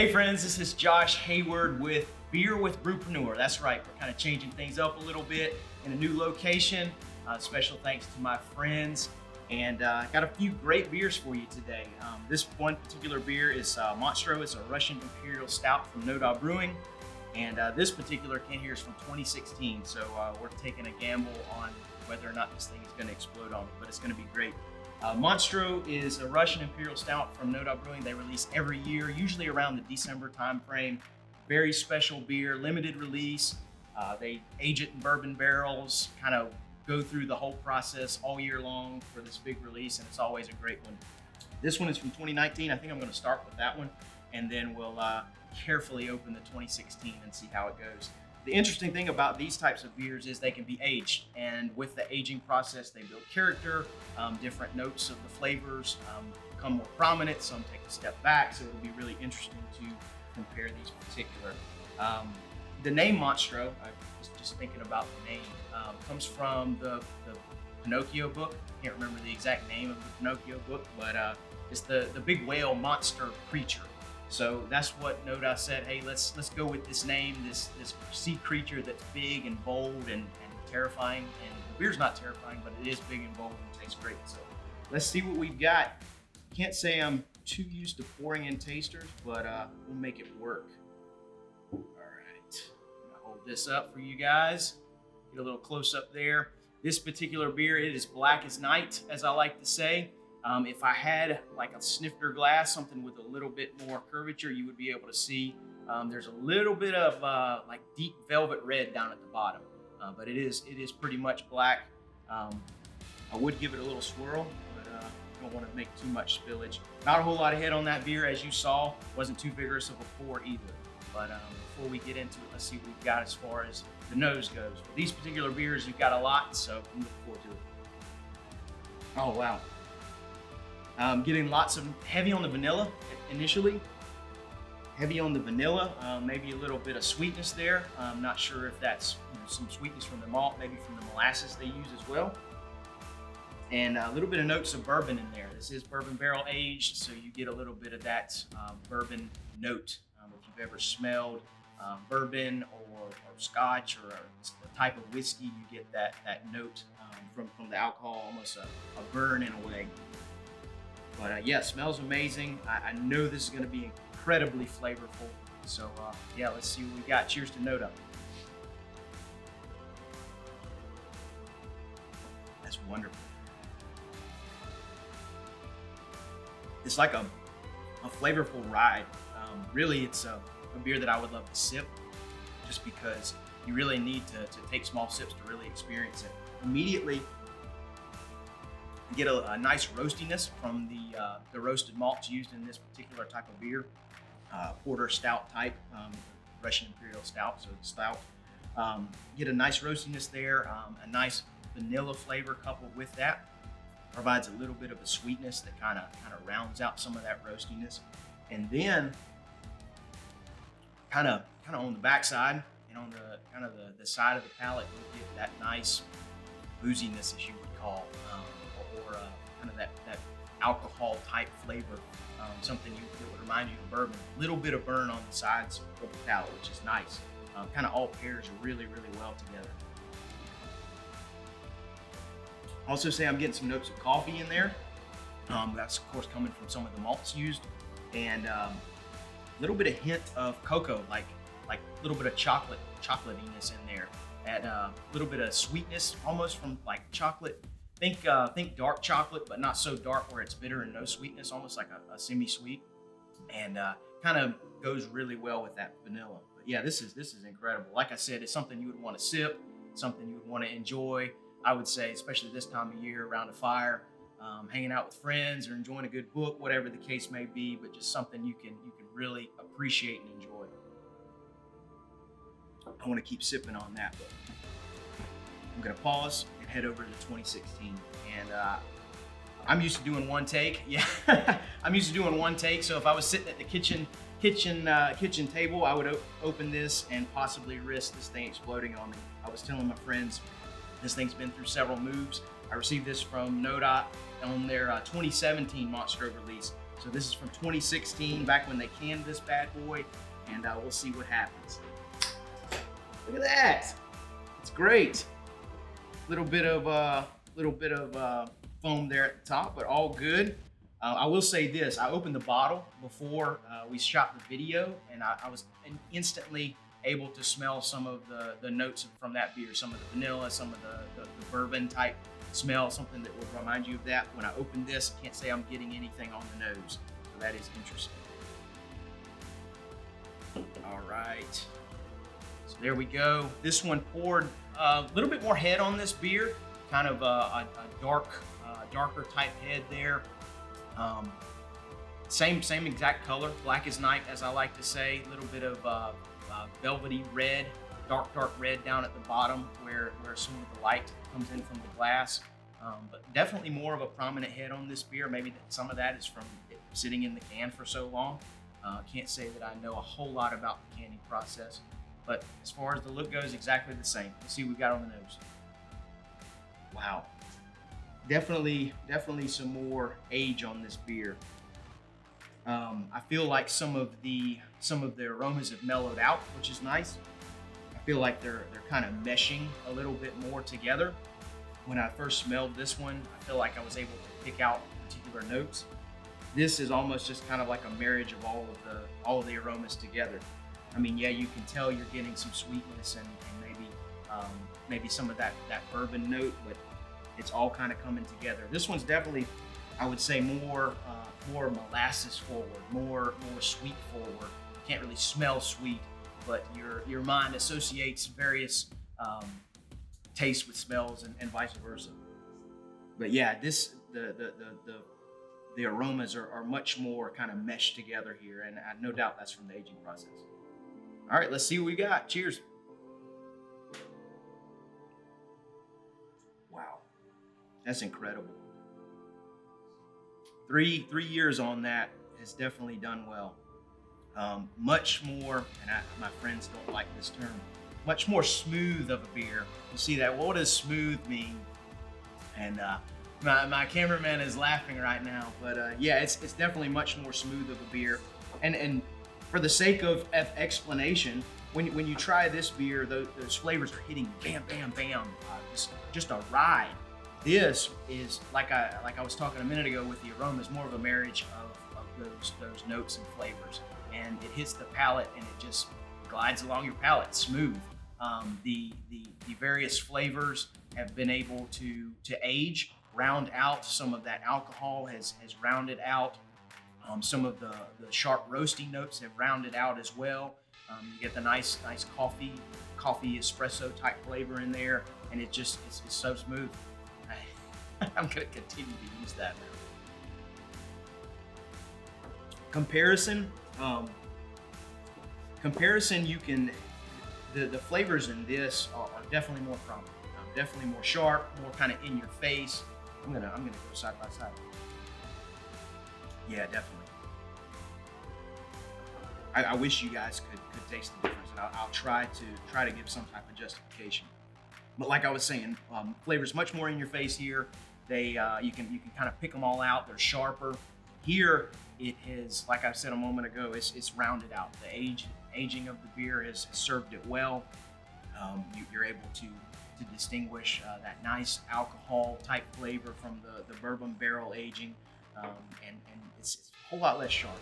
Hey friends, this is Josh Heyward with Beer with Brewpreneur. That's right, we're kind of changing things up a little bit in a new location. Special thanks to my friends, and got a few great beers for you today. This one particular beer is Monstro. It's a Russian Imperial Stout from NoDa Brewing, and this particular can here is from 2016. So we're taking a gamble on whether or not this thing is going to explode on me, but it's going to be great. Monstro is a Russian Imperial Stout from NoDa Brewing. They release every year, usually around the December time frame. Very special beer, limited release. They age it in bourbon barrels, kind of go through the whole process all year long for this big release, and it's always a great one. This one is from 2019. I think I'm going to start with that one, and then we'll carefully open the 2016 and see how it goes. The interesting thing about these types of beers is they can be aged, and with the aging process, they build character. Different notes of the flavors become more prominent. Some take a step back, so it'll be really interesting to compare these particular. The name Monstro, I was just thinking about the name, comes from the Pinocchio book. I can't remember the exact name of the Pinocchio book, but it's the big whale monster creature. So that's what NoDa said, hey, let's go with this name, this sea creature that's big and bold and terrifying. And the beer's not terrifying, but it is big and bold and tastes great. So let's see what we've got. Can't say I'm too used to pouring in tasters, but we'll make it work. All right, I'm gonna hold this up for you guys. Get a little close up there. This particular beer, it is black as night, as I like to say. If I had like a snifter glass, something with a little bit more curvature, you would be able to see there's a little bit of like deep velvet red down at the bottom, but it is pretty much black. I would give it a little swirl, but don't want to make too much spillage. Not a whole lot of head on that beer, as you saw. Wasn't too vigorous of a pour either. But before we get into it, let's see what we've got as far as the nose goes. For these particular beers, you've got a lot, so I'm looking forward to it. Oh wow. Getting lots of heavy on the vanilla initially. Heavy on the vanilla, maybe a little bit of sweetness there. I'm not sure if that's some sweetness from the malt, maybe from the molasses they use as well. And a little bit of notes of bourbon in there. This is bourbon barrel aged, so you get a little bit of that bourbon note. If you've ever smelled bourbon or scotch or a type of whiskey, you get that note from the alcohol, almost a burn in a way. But yeah, smells amazing. I know this is going to be incredibly flavorful. So yeah, let's see what we got. Cheers to NoDa. That's wonderful. It's like a flavorful ride. Really, it's a beer that I would love to sip, just because you really need to take small sips to really experience it. Immediately, you get a nice roastiness from the roasted malts used in this particular type of beer, porter stout type, Russian Imperial Stout, so it's stout. Get a nice roastiness there, a nice vanilla flavor coupled with that. Provides a little bit of a sweetness that kind of rounds out some of that roastiness. And then kind of on the backside and on the side of the palate, you'll get that nice booziness, as you would call, or kind of that alcohol type flavor, something that would remind you of bourbon. A little bit of burn on the sides of the palate, which is nice. Kind of all pairs really well together. Also say I'm getting some notes of coffee in there. That's of course coming from some of the malts used, and a little bit of hint of cocoa, like a little bit of chocolatiness in there. Add a little bit of sweetness, almost from like chocolate. Think dark chocolate, but not so dark where it's bitter and no sweetness, almost like a semi-sweet, and kind of goes really well with that vanilla. But yeah, this is incredible. Like I said, it's something you would want to sip, something you would want to enjoy. I would say, especially this time of year, around a fire, hanging out with friends or enjoying a good book, whatever the case may be, but just something you can really appreciate and enjoy. I want to keep sipping on that, but I'm going to pause and head over to 2016. And I'm used to doing one take. Yeah, I'm used to doing one take. So if I was sitting at the kitchen table, I would open this and possibly risk this thing exploding on me. I was telling my friends, this thing's been through several moves. I received this from NoDa on their 2017 Monstro release. So this is from 2016, back when they canned this bad boy, and we'll see what happens. Look at that. It's great. Little bit of foam there at the top, but all good. I will say this, I opened the bottle before we shot the video, and I was instantly able to smell some of the notes from that beer, some of the vanilla, some of the bourbon type smell, something that would remind you of that. When I opened this, I can't say I'm getting anything on the nose, so that is interesting. All right, so there we go. This one poured a little bit more head on this beer, kind of a darker type head there. Same exact color, black as night, as I like to say. A little bit of velvety red, dark red down at the bottom where some of the light comes in from the glass. But definitely more of a prominent head on this beer. Maybe some of that is from it sitting in the can for so long. Can't say that I know a whole lot about the canning process, but as far as the look goes, exactly the same. Let's see what we got on the nose. Wow. Definitely some more age on this beer. I feel like some of the aromas have mellowed out, which is nice. I feel like they're kind of meshing a little bit more together. When I first smelled this one, I feel like I was able to pick out particular notes. This is almost just kind of like a marriage of all of the aromas together. I mean, yeah, you can tell you're getting some sweetness and maybe some of that bourbon note, but it's all kind of coming together. This one's definitely, I would say, more molasses forward, more sweet forward. You can't really smell sweet, but your mind associates various tastes with smells and vice versa. But yeah, the aromas are much more kind of meshed together here, and no doubt that's from the aging process. All right, let's see what we got. Cheers. Wow, that's incredible. Three years on that has definitely done well. Much more, and my friends don't like this term, much more smooth of a beer. You see that? What does smooth mean? And my cameraman is laughing right now, but yeah, it's definitely much more smooth of a beer. And for the sake of explanation, when you try this beer, those flavors are hitting bam, bam, bam, just a ride. This is like I was talking a minute ago with the aromas, more of a marriage of those notes and flavors, and it hits the palate and it just glides along your palate, smooth. The various flavors have been able to age, round out. Some of that alcohol has rounded out. Some of the sharp roasty notes have rounded out as well. You get the nice coffee espresso type flavor in there, and it's so smooth. I'm gonna continue to use that now. Comparison, you can, the flavors in this are definitely more prominent. Definitely more sharp, more kind of in your face. I'm gonna go side by side. Yeah, definitely. I wish you guys could taste the difference, and I'll try to give some type of justification. But like I was saying, flavors much more in your face here. They you can kind of pick them all out. They're sharper. Here it is, like I said a moment ago, it's rounded out. The aging of the beer has served it well. You're able to distinguish that nice alcohol type flavor from the bourbon barrel aging, and it's a whole lot less sharp,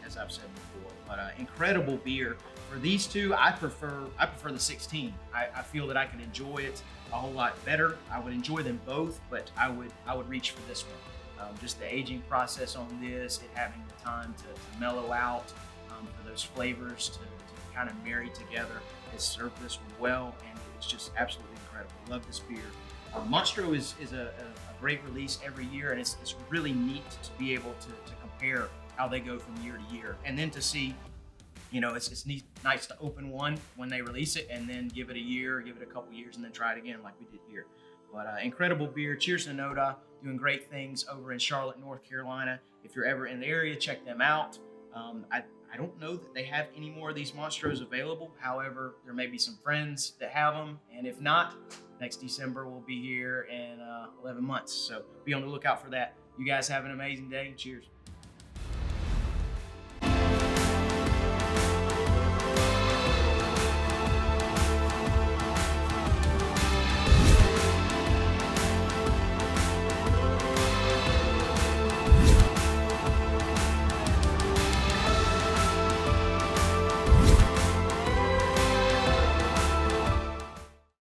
as I've said before. But incredible beer. For these two, I prefer the 16. I feel that I can enjoy it a whole lot better. I would enjoy them both, but I would reach for this one. Just the aging process on this, it having the time to mellow out, for those flavors to kind of marry together, has served this one well, and it's just absolutely incredible. Love this beer. Monstro is a great release every year, and it's really neat to be able to compare how they go from year to year, and then to see, it's nice to open one when they release it, and then give it a year, give it a couple years, and then try it again like we did here. But incredible beer. Cheers to NoDa, doing great things over in Charlotte, North Carolina. If you're ever in the area, check them out. I don't know that they have any more of these Monstros available. However, there may be some friends that have them, and if not, next December we'll be here in 11 months. So be on the lookout for that. You guys have an amazing day, and cheers.